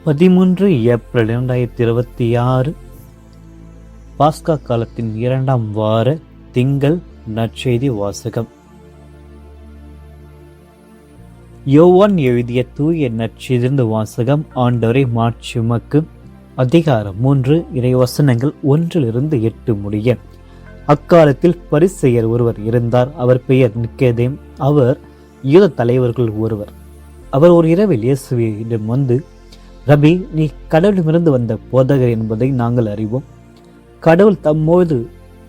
13 April 2026 பாஸ்கா காலத்தின் 2ஆம் வார திங்கள் நற்செய்தி வாசகம். யோவான் எழுதிய தூய நற்செய்தியிலிருந்து வாசகம். ஆண்டவரை மாட்சி உமக்கு. அதிகாரம் 3, இறைவசனங்கள் 1-8 முடிய. அக்காலத்தில் பரிசேயர் ஒருவர் இருந்தார். அவர் பெயர் நிக்கோதேம். அவர் யூத தலைவர்கள் ஒருவர். அவர் ஒரு இரவில் இயேசுவிடம் வந்து, ரபி, நீ கடவுளிடமிருந்து வந்த போதகர் என்பதை நாங்கள் அறிவோம். கடவுள் தம்மோடு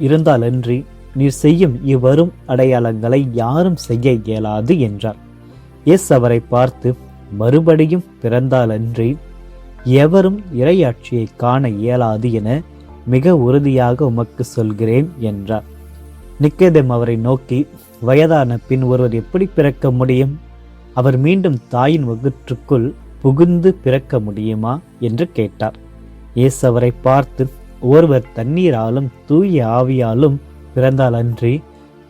இருந்தாலன்றி நீர் செய்யும் இவ்வரும் அடையாளங்களை யாரும் செய்ய இயலாது என்றார். இயேசு அவரை பார்த்து, மறுபடியும் பிறந்தாலன்றி எவரும் இறையாட்சியை காண இயலாது என மிக உறுதியாக உமக்கு சொல்கிறேன் என்றார். நிக்கோதேம் அவரை நோக்கி, வயதான பின் ஒருவர் எப்படி பிறக்க முடியும்? அவர் மீண்டும் தாயின் வயிற்றுக்குள் புகுந்து பிறக்க முடியுமா என்று கேட்டார். இயேசு அவரை பார்த்து, ஒருவர் தண்ணீராலும் தூய ஆவியாலும் பிறந்தாலன்றி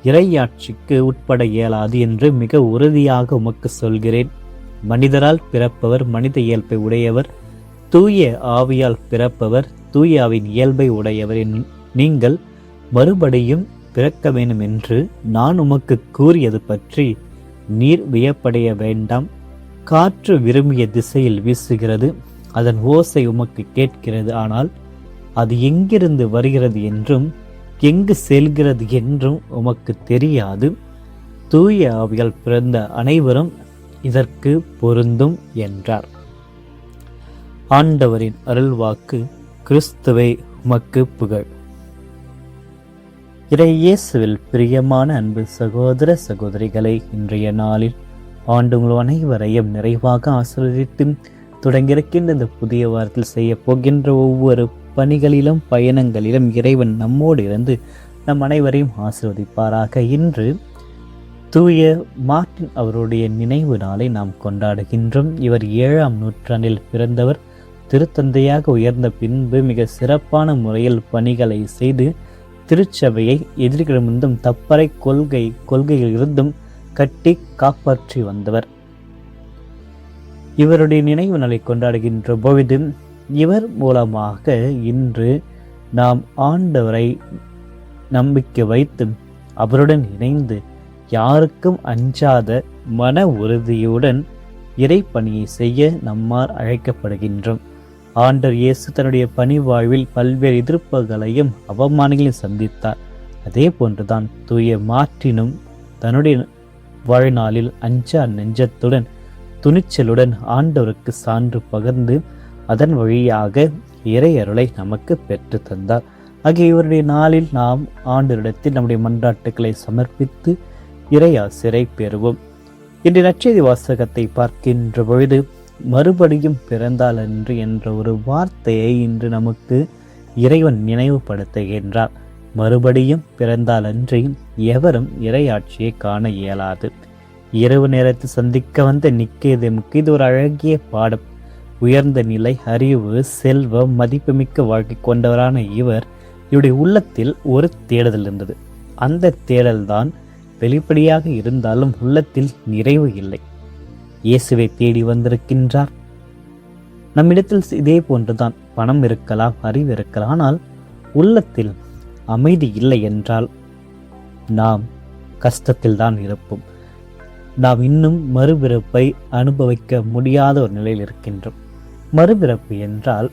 இறையாட்சிக்கு உட்பட இயலாது என்று மிக உறுதியாக உமக்கு சொல்கிறேன். மனிதரால் பிறப்பவர் மனித இயல்பை உடையவர், தூய ஆவியால் பிறப்பவர் தூய ஆவியின் இயல்பை உடையவர். நீங்கள் மறுபடியும் பிறக்க வேண்டும் என்று நான் உமக்கு கூறியது பற்றி நீர் வியப்படைய வேண்டாம். காற்று விரும்பிய திசையில் வீசுகிறது, அதன் ஓசை உமக்கு கேட்கிறது, ஆனால் அது எங்கிருந்து வருகிறது என்றும் எங்கு செல்கிறது என்றும் உமக்கு தெரியாது. தூய ஆவியால் பிறந்த அனைவரும் இதற்கு பொருந்தும் என்றார். ஆண்டவரின் அருள்வாக்கு. கிறிஸ்துவே உமக்கு புகழ். இறையேசுவில் பிரியமான அன்பு சகோதர சகோதரிகளை, இன்றைய நாளில் ஆண்டு உங்கள் அனைவரையும் நிறைவாக ஆசீர்வதித்து தொடங்கியிருக்கின்ற இந்த புதிய வாரத்தில் செய்ய போகின்ற ஒவ்வொரு பணிகளிலும் பயணங்களிலும் இறைவன் நம்மோடு இருந்து நம் அனைவரையும் ஆசீர்வதிப்பாராக. இன்று தூய மார்ட்டின் அவருடைய நினைவு நாளை நாம் கொண்டாடுகின்றோம். இவர் 7ஆம் நூற்றாண்டில் பிறந்தவர். திருத்தந்தையாக உயர்ந்த பின்பு மிக சிறப்பான முறையில் பணிகளை செய்து திருச்சபையை எதிரிகளிடமிருந்தும் தப்பறை கொள்கையில் இருந்தும் கட்டி காப்பாற்றி வந்தவர். இவருடைய நினைவு நாளை கொண்டாடுகின்ற பொழுது இவர் மூலமாக இன்று நாம் ஆண்டவரை நம்பிக்கை வைத்து அவருடன் இணைந்து யாருக்கும் அஞ்சாத மன உறுதியுடன் இறைப்பணியை செய்ய நம்மால் அழைக்கப்படுகின்றோம். ஆண்டவர் இயேசு தன்னுடைய பணி வாழ்வில் பல்வேறு எதிர்ப்புகளையும் அவமானங்களையும் சந்தித்தார். அதே போன்றுதான் தூய மார்ட்டினும் தன்னுடைய வாழ்நாளில் அஞ்சா நெஞ்சத்துடன் துணிச்சலுடன் ஆண்டவருக்கு சான்று பகர்ந்து அதன் வழியாக இறையருளை நமக்கு பெற்று தந்தார். ஆகிய இவருடைய நாளில் நாம் ஆண்டவரிடத்தில் நம்முடைய மன்றாட்டுக்களை சமர்ப்பித்து இறையாசிரை பெறுவோம். இன்று நற்செய்தி வாசகத்தை பார்க்கின்ற பொழுது மறுபடியும் பிறந்தால் அன்று என்ற ஒரு வார்த்தையை இன்று நமக்கு இறைவன் நினைவுபடுத்துகின்றார். மறுபடியும் பிறந்தால் அன்றி எவரும் இறையாட்சியை காண இயலாது. இரவு நேரத்தில் சந்திக்க வந்த நிக்கோதேமுக்கு இது ஒரு அழகிய பாடம். உயர்ந்த நிலை, அறிவு, செல்வம், மதிப்புமிக்க வாழ்க்கை கொண்டவரான இவருடைய உள்ளத்தில் ஒரு தேடுதல் இருந்தது. அந்த தேடல்தான் வெளிப்படையாக இருந்தாலும் உள்ளத்தில் நிறைவு இல்லை. இயேசுவை தேடி வந்திருக்கின்றார். நம்மிடத்தில் இதே போன்றுதான் பணம் இருக்கலாம், அறிவு இருக்கலாம், ஆனால் உள்ளத்தில் அமைதி இல்லை என்றால் நாம் கஷ்டத்தில் தான் இருப்போம். நாம் இன்னும் மறுபிறப்பை அனுபவிக்க முடியாத ஒரு நிலையில் இருக்கின்றோம். மறுபிறப்பு என்றால்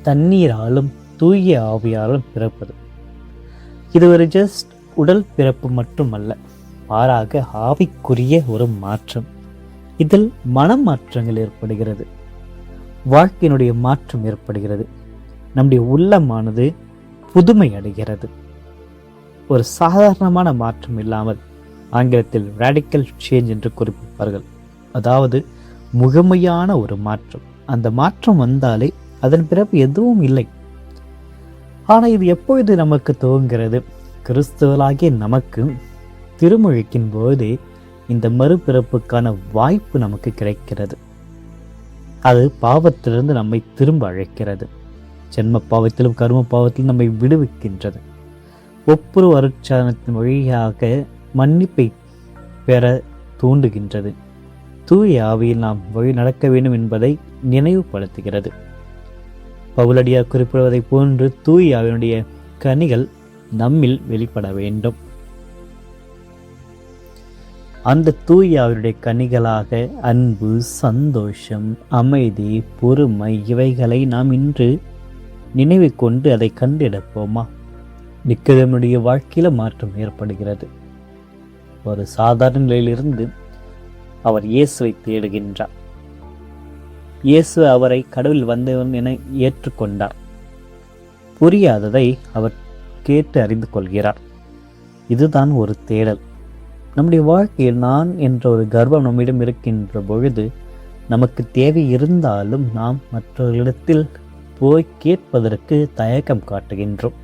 தண்ணீராலும் தூய ஆவியாலும் பிறப்பது. இது ஒரு ஜஸ்ட் உடல் பிறப்பு மட்டுமல்ல, மாறாக ஆவிக்குரிய ஒரு மாற்றம். இதில் மனமாற்றங்கள் ஏற்படுகிறது, வாழ்க்கையினுடைய மாற்றம் ஏற்படுகிறது, நம்முடைய உள்ளமானது புதுமை அடைகிறது. ஒரு சாதாரணமான மாற்றம் இல்லாமல் ஆங்கிலத்தில் ராடிக்கல் சேஞ்ச் என்று குறிப்பிப்பார்கள். அதாவது முழுமையான ஒரு மாற்றம். அந்த மாற்றம் வந்தாலே அதன் பிறப்பு எதுவும் இல்லை. ஆனால் இது எப்பொழுது நமக்கு துவங்கிறது? கிறிஸ்துவலாகிய நமக்கு திருமுழுக்கின் போதே இந்த மறுபிறப்புக்கான வாய்ப்பு நமக்கு கிடைக்கிறது. அது பாவத்திலிருந்து நம்மை திரும்ப அழைக்கிறது. ஜென்ம பாவத்திலும் கர்ம பாவத்திலும் நம்மை விடுவிக்கின்றது. ஒப்புரு அருட்சாதனத்தின் வழியாக மன்னிப்பை பெற தூண்டுகின்றது. தூய ஆவியில் நாம் வழி நடக்க வேண்டும் என்பதை நினைவுபடுத்துகிறது. பவுலடியார் குறிப்பிடுவதை போன்று தூய ஆவியினுடைய கனிகள் நம்மில் வெளிப்பட வேண்டும். அந்த தூய ஆவியினுடைய கனிகளாக அன்பு, சந்தோஷம், அமைதி, பொறுமை இவைகளை நாம் இன்று நினைவு கொண்டு அதை கண்டெடுப்போமா? நிக்கோதேமுடைய வாழ்க்கையில மாற்றம் ஏற்படுகிறது. ஒரு சாதாரண நிலையிலிருந்து அவர் இயேசுவை தேடுகின்றார். இயேசு அவரை கடவுள் வந்தவன் என ஏற்றுக்கொண்டார். புரியாததை அவர் கேட்டு அறிந்து கொள்கிறார். இதுதான் ஒரு தேடல். நம்முடைய வாழ்க்கையில் நான் என்ற ஒரு கர்வம் நம்மிடம் இருக்கின்ற பொழுது நமக்கு தேவை இருந்தாலும் நாம் மற்றவர்களிடத்தில் போய் கேட்பதற்கு தயக்கம் காட்டுகின்றோம்.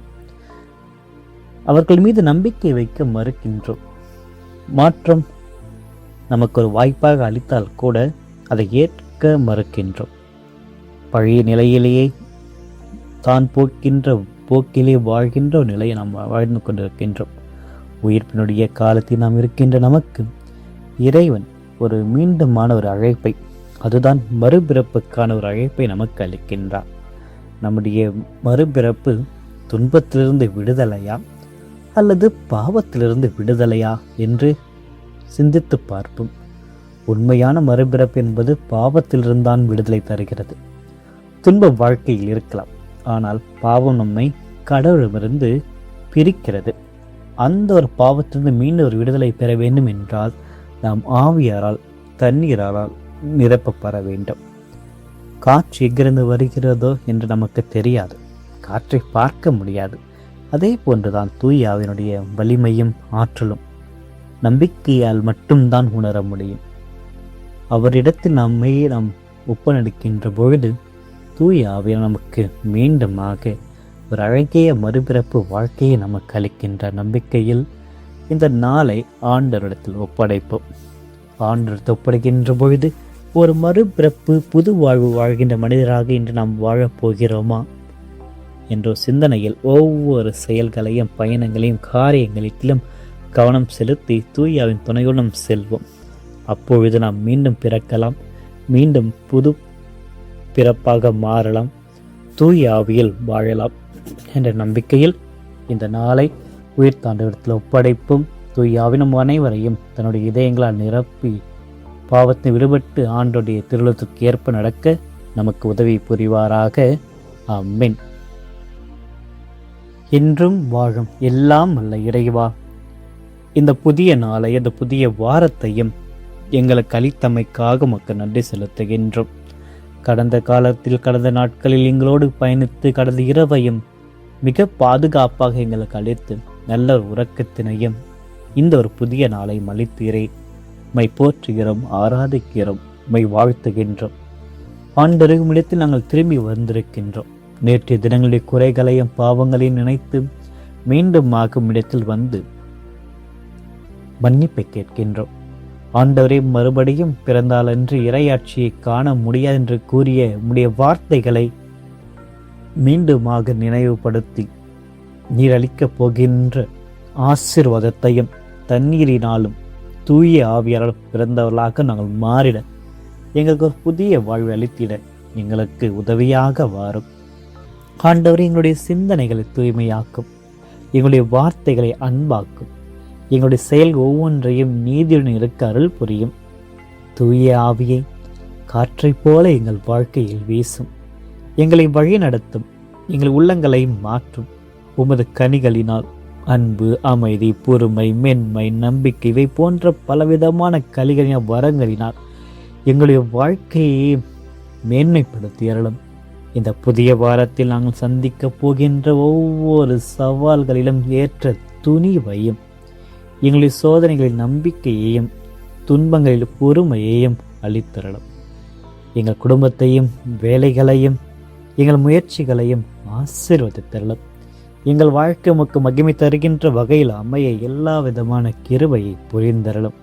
அவர்கள் மீது நம்பிக்கை வைக்க மறுக்கின்றோம். மாற்றம் நமக்கு ஒரு வாய்ப்பாக அளித்தால் கூட அதை ஏற்க மறுக்கின்றோம். பழைய நிலையிலேயே தான் போக்கிலே வாழ்கின்ற ஒரு நிலையை நாம் வாழ்ந்து கொண்டிருக்கின்றோம். உயிர்ப்பினுடைய காலத்தில் நாம் இருக்கின்ற நமக்கு இறைவன் ஒரு மீண்டுமான ஒரு அழைப்பை, அதுதான் மறுபிறப்புக்கான ஒரு அழைப்பை நமக்கு அளிக்கின்றார். நம்முடைய மறுபிறப்பு துன்பத்திலிருந்து விடுதலையா அல்லது பாவத்திலிருந்து விடுதலையா என்று சிந்தித்து பார்ப்போம். உண்மையான மறுபிறப்பு என்பது பாவத்திலிருந்தான் விடுதலை தருகிறது. துன்ப வாழ்க்கையில் இருக்கலாம், ஆனால் பாவம் நம்மை கடவுளிடமிருந்து பிரிக்கிறது. அந்த ஒரு பாவத்திலிருந்து மீண்டும் ஒரு விடுதலை பெற வேண்டும் என்றால் நாம் ஆவியாரால் தண்ணீரால் நிரப்பப்பட வேண்டும். காற்று எங்கிருந்து வருகிறதோ என்று நமக்கு தெரியாது, காற்றை பார்க்க முடியாது. அதே போன்றுதான் தூய ஆவியினுடைய வலிமையும் ஆற்றலும் நம்பிக்கையால் மட்டும்தான் உணர முடியும். அவரிடத்தில் நாம் ஒப்படைக்கின்ற பொழுது தூய ஆவியார் நமக்கு மீண்டுமாக ஒரு அழகிய மறுபிறப்பு வாழ்க்கையை நமக்கு அளிக்கின்ற நம்பிக்கையில் இந்த நாளை ஆண்டவரிடத்தில் ஒப்படைப்போம். ஆண்டவரிடத்தில் ஒப்படைக்கின்ற பொழுது ஒரு மறுபிறப்பு புது வாழ்வு வாழ்கின்ற மனிதராக இன்று நாம் வாழப்போகிறோமா என்ற சிந்தனையில் ஒவ்வொரு செயல்களையும் பயணங்களையும் காரியங்களிலும் கவனம் செலுத்தி தூயாவின் துணையுடன் செல்வோம். அப்பொழுது நாம் மீண்டும் பிறக்கலாம், மீண்டும் புது பிறப்பாக மாறலாம், தூய ஆவியில் வாழலாம் என்ற நம்பிக்கையில் இந்த நாளை உயிர்த்தாண்டவரிடத்தில் ஒப்படைப்பும். தூய ஆவி நம் அனைவரையும் தன்னுடைய இதயங்களால் நிரப்பி பாவத்தை விடுபட்டு ஆண்டோடைய திருவுளத்துக்கு ஏற்ப நடக்க நமக்கு உதவி புரிவாராக. ஆமென். என்றும் வாழும் எல்லாம் அல்ல இறைவா, இந்த புதிய நாளை, இந்த புதிய வாரத்தையும் எங்களுக்கு அளித்தமைக்காக உமக்கு நன்றி செலுத்துகின்றோம். கடந்த காலத்தில் கடந்த நாட்களில் எங்களோடு பயணித்து கடந்த இரவையும் மிக பாதுகாப்பாக எங்களுக்கு அளித்து நல்ல ஒரு உறக்கத்தினையும் இந்த ஒரு புதிய நாளை அளித்தீரே. மை போற்றுகிறோம், ஆராதிக்கிறோம், மை வாழ்த்துகின்றோம். ஆண்டவரும் இடத்தில் நாங்கள் திரும்பி வந்திருக்கின்றோம். நேற்றைய தினங்களுடைய குறைகளையும் பாவங்களையும் நினைத்து மீண்டும் ஆகும் இடத்தில் வந்து மன்னிப்பை கேட்கின்றோம். ஆண்டவரே, மறுபடியும் பிறந்தாலன்று இறையாட்சியை காண முடியாது என்று கூறிய உம்முடைய வார்த்தைகளை மீண்டுமாக நினைவுபடுத்தி நீர் அளிக்கப் போகின்ற ஆசீர்வாதத்தையும் தண்ணீரினாலும் தூய ஆவியாரால் பிறந்தவர்களாக நாங்கள் மாறிட, எங்களுக்கு ஒரு புதிய வாழ்வை அளித்திட எங்களுக்கு உதவியாக வாரும். ஆண்டவரே, எங்களுடைய சிந்தனைகளை தூய்மையாக்கும், எங்களுடைய வார்த்தைகளை அன்பாக்கும், எங்களுடைய செயல் ஒவ்வொன்றையும் நீதியுடன் இருக்க அருள் புரியும். தூய ஆவியை காற்றைப் போல எங்கள் வாழ்க்கையில் வீசும், எங்களை வழி நடத்தும், எங்கள் உள்ளங்களை மாற்றும். உமது கனிகளினால் அன்பு, அமைதி, பொறுமை, மென்மை, நம்பிக்கை இவை போன்ற பலவிதமான கனிகளின வரங்களினால் எங்களுடைய வாழ்க்கையை மேன்மைப்படுத்தி அருளும். இந்த புதிய வாரத்தில் நாங்கள் சந்திக்க போகின்ற ஒவ்வொரு சவால்களிலும் ஏற்ற துணிவையும், எங்களுடைய சோதனைகளில் நம்பிக்கையையும், துன்பங்களில் பொறுமையையும் அளித்தரலும். எங்கள் குடும்பத்தையும் வேலைகளையும் எங்கள் முயற்சிகளையும் ஆசீர்வதித்தரலும். எங்கள் வாழ்க்கை உமக்கு மகிமை தருகின்ற வகையில் அமைய எல்லா விதமான கிருபையை புரிந்தரலும்.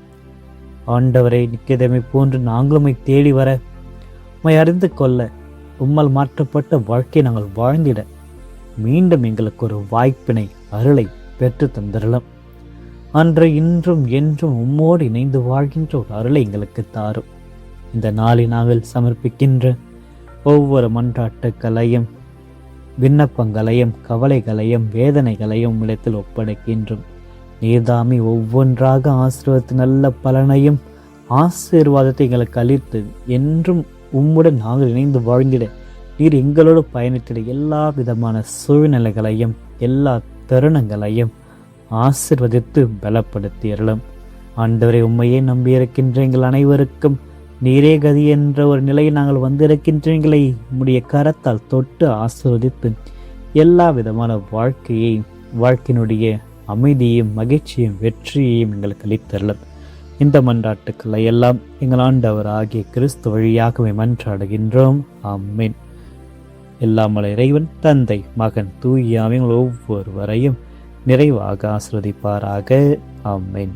ஆண்டவரை, நிக்கோதேமை போன்று நாங்களுமை தேடி வர, உம்மை அறிந்து கொள்ள, உம்மால் மாற்றப்பட்ட வாழ்க்கையை நாங்கள் வாழ்ந்திட மீண்டும் எங்களுக்கு ஒரு வாய்ப்பினை, அருளை பெற்று தந்திரலும். அன்று இன்றும் என்றும் உம்மோடு இணைந்து வாழ்கின்ற ஒரு அருளை எங்களுக்கு தாரும். இந்த நாளை நாங்கள் சமர்ப்பிக்கின்ற ஒவ்வொரு மன்றாட்டுக்களையும், விண்ணப்பங்களையும், கவலைகளையும், வேதனைகளையும் இடத்தில் ஒப்படைக்கின்றோம். நீர்தாமி ஒவ்வொன்றாக ஆசீர்வாதத்து நல்ல பலனையும் ஆசீர்வாதத்தை எங்களுக்கு அளித்து என்றும் உம்முடன் நாங்கள் இணைந்து வாழ்ந்திட நீர் எங்களோடு பயணித்திட எல்லா விதமான சூழ்நிலைகளையும் எல்லா தருணங்களையும் ஆசீர்வதித்து பலப்படுத்தியறலும். ஆண்டவரை உண்மையே நம்பியிருக்கின்ற எங்கள் அனைவருக்கும் நீரே கதி என்ற ஒரு நிலையை நாங்கள் வந்திருக்கின்றீங்களை உம்முடைய கரத்தால் தொட்டு ஆசீர்வதித்து எல்லா விதமான வாழ்க்கையினுடைய அமைதியையும் மகிழ்ச்சியும் வெற்றியையும் எங்களுக்கு அளித்தரலும். இந்த மன்றாட்டுக்களை எல்லாம் எங்கள் ஆண்டவர் ஆகிய கிறிஸ்து வழியாகவே மன்றாடுகின்றோம். ஆமென். எல்லாம் வல்ல இறைவன் தந்தை, மகன், தூய ஆவியானவர் ஒவ்வொருவரையும் நிறைவாக ஆசீர்வதிப்பாராக. ஆமென்.